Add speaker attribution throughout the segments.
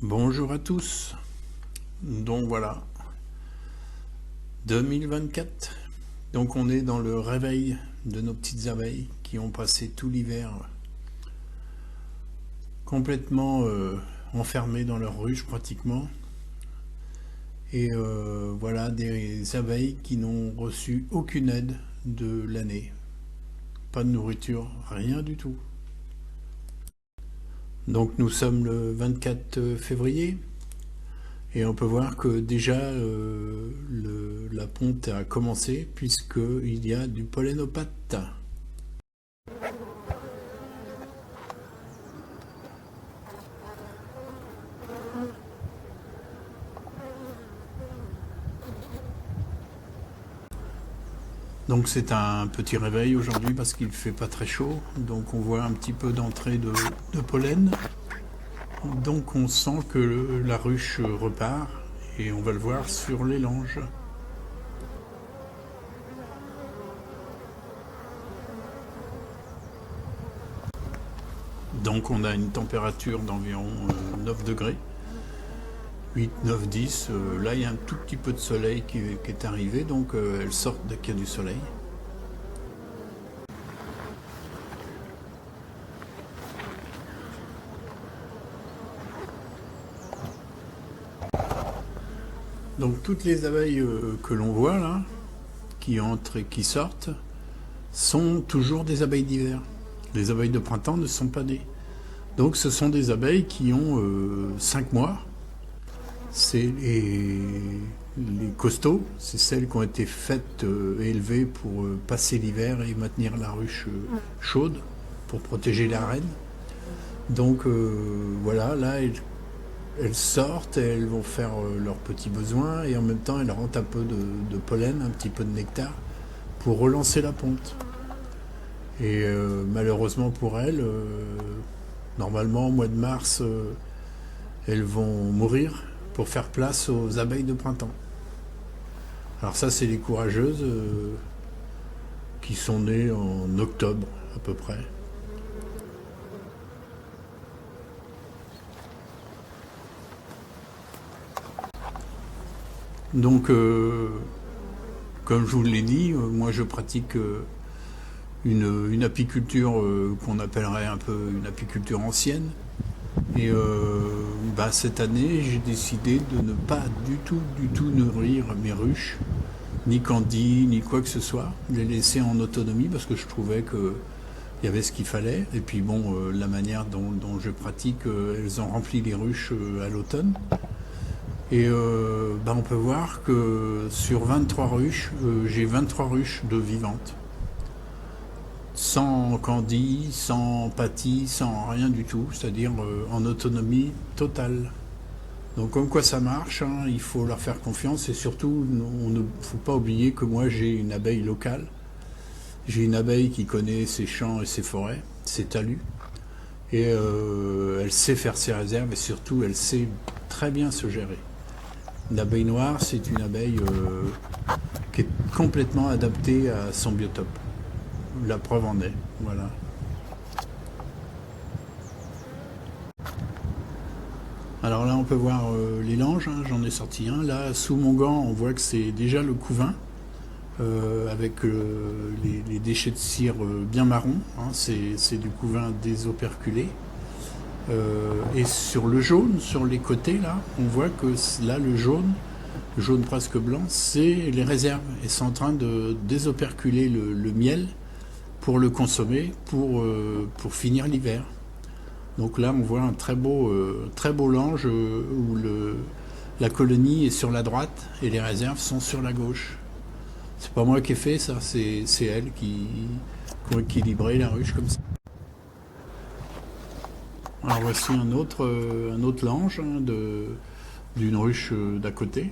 Speaker 1: Bonjour à tous. Donc voilà, 2024. Donc on est dans le réveil de nos petites abeilles qui ont passé tout l'hiver complètement enfermées dans leur ruche pratiquement. Et voilà des abeilles qui n'ont reçu aucune aide de l'année. Pas de nourriture, rien du tout. Donc nous sommes le 24 février. Et on peut voir que déjà la ponte a commencé puisqu'il y a du pollen aux pattes. Donc c'est un petit réveil aujourd'hui parce qu'il ne fait pas très chaud. Donc on voit un petit peu d'entrée de pollen. Donc on sent que la ruche repart et on va le voir sur les langes. Donc on a une température d'environ 9 degrés. 8, 9, 10. Là, il y a un tout petit peu de soleil qui est arrivé, donc elles sortent dès qu'il y a du soleil. Donc toutes les abeilles que l'on voit là, qui entrent et qui sortent, sont toujours des abeilles d'hiver. Les abeilles de printemps ne sont pas nées. Donc ce sont des abeilles qui ont 5 mois. C'est les costauds, c'est celles qui ont été faites et élevées pour passer l'hiver et maintenir la ruche chaude, pour protéger la reine. Donc voilà, là elles sortent, elles vont faire leurs petits besoins et en même temps elles rentrent un peu de pollen, un petit peu de nectar pour relancer la ponte. Et malheureusement pour elles, normalement au mois de mars, elles vont mourir pour faire place aux abeilles de printemps. Alors ça, c'est les courageuses qui sont nées en octobre à peu près. Donc, comme je vous l'ai dit, moi je pratique une apiculture qu'on appellerait un peu une apiculture ancienne. Et cette année, j'ai décidé de ne pas du tout nourrir mes ruches, ni candy, ni quoi que ce soit. De les laisser en autonomie parce que je trouvais qu'il y avait ce qu'il fallait. Et puis bon, la manière dont je pratique, elles ont rempli les ruches à l'automne. Et on peut voir que sur 23 ruches, j'ai 23 ruches de vivantes. Sans candy, sans pâtis, sans rien du tout, c'est-à-dire en autonomie totale. Donc comme quoi ça marche, hein, il faut leur faire confiance et surtout, on ne faut pas oublier que moi j'ai une abeille locale. J'ai une abeille qui connaît ses champs et ses forêts, ses talus. Et elle sait faire ses réserves et surtout elle sait très bien se gérer. L'abeille noire, c'est une abeille qui est complètement adaptée à son biotope. La preuve en est, voilà. Alors là, on peut voir les langes, hein, j'en ai sorti un. Là, sous mon gant, on voit que c'est déjà le couvain, avec les déchets de cire bien marron. Hein, c'est du couvain désoperculé. Et sur le jaune, sur les côtés, là, on voit que là, le jaune presque blanc, c'est les réserves. Et c'est en train de désoperculer le miel pour le consommer, pour finir l'hiver. Donc là, on voit un très beau lange où la colonie est sur la droite et les réserves sont sur la gauche. C'est pas moi qui ai fait ça, c'est elles qui ont équilibré la ruche comme ça. Alors voici un autre lange hein, d'une ruche d'à côté.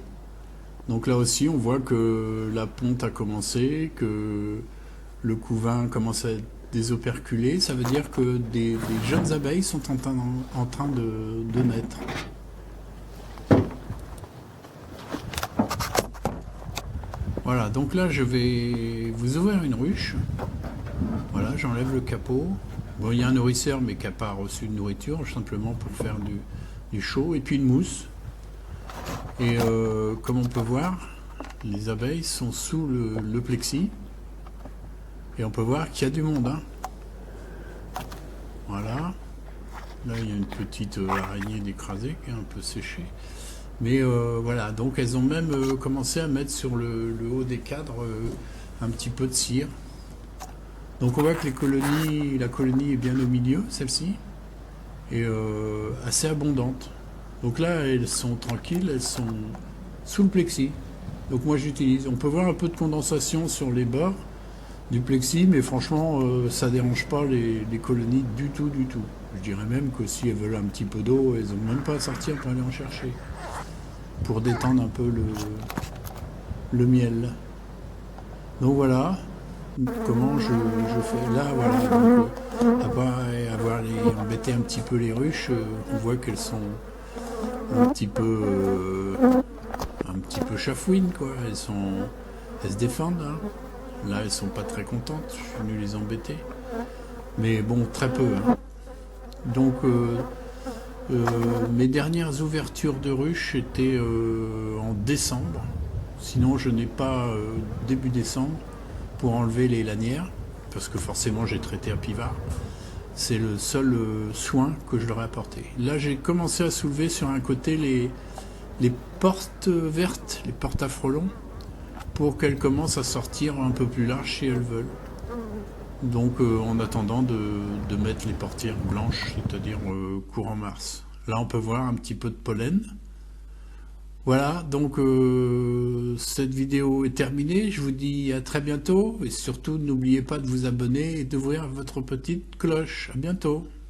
Speaker 1: Donc là aussi, on voit que la ponte a commencé, que le couvain commence à être désoperculé. Ça veut dire que des jeunes abeilles sont en train de naître. Voilà, donc là, je vais vous ouvrir une ruche. Voilà, j'enlève le capot. Bon, il y a un nourrisseur, mais qui n'a pas reçu de nourriture, simplement pour faire du chaud et puis une mousse. Et comme on peut voir, les abeilles sont sous le plexi. Et on peut voir qu'il y a du monde. Hein. Voilà. Là, il y a une petite araignée d'écrasée qui est un peu séchée. Mais voilà, donc elles ont même commencé à mettre sur le haut des cadres un petit peu de cire. Donc on voit que la colonie est bien au milieu, celle-ci, et assez abondante. Donc là, elles sont tranquilles, elles sont sous le plexi. Donc moi j'utilise. On peut voir un peu de condensation sur les bords du plexi, mais franchement, ça dérange pas les colonies du tout, du tout. Je dirais même que si elles veulent un petit peu d'eau, elles n'ont même pas à sortir pour aller en chercher. Pour détendre un peu le miel. Donc voilà comment je fais. Là, voilà. Donc, après avoir embêté un petit peu les ruches, on voit qu'elles sont un petit peu chafouines, quoi. Elles se défendent. Hein. Là, elles sont pas très contentes. Je suis venu les embêter. Mais bon, très peu. Hein. Donc, mes dernières ouvertures de ruches étaient en décembre. Sinon, je n'ai pas début décembre pour enlever les lanières, parce que forcément, j'ai traité à pivard. C'est le seul soin que je leur ai apporté. Là, j'ai commencé à soulever sur un côté les portes vertes, les portes à frelons, pour qu'elles commencent à sortir un peu plus large si elles veulent. Donc en attendant de mettre les portières blanches, c'est-à-dire courant mars. Là on peut voir un petit peu de pollen. Voilà, donc cette vidéo est terminée. Je vous dis à très bientôt. Et surtout n'oubliez pas de vous abonner et d'ouvrir votre petite cloche. À bientôt.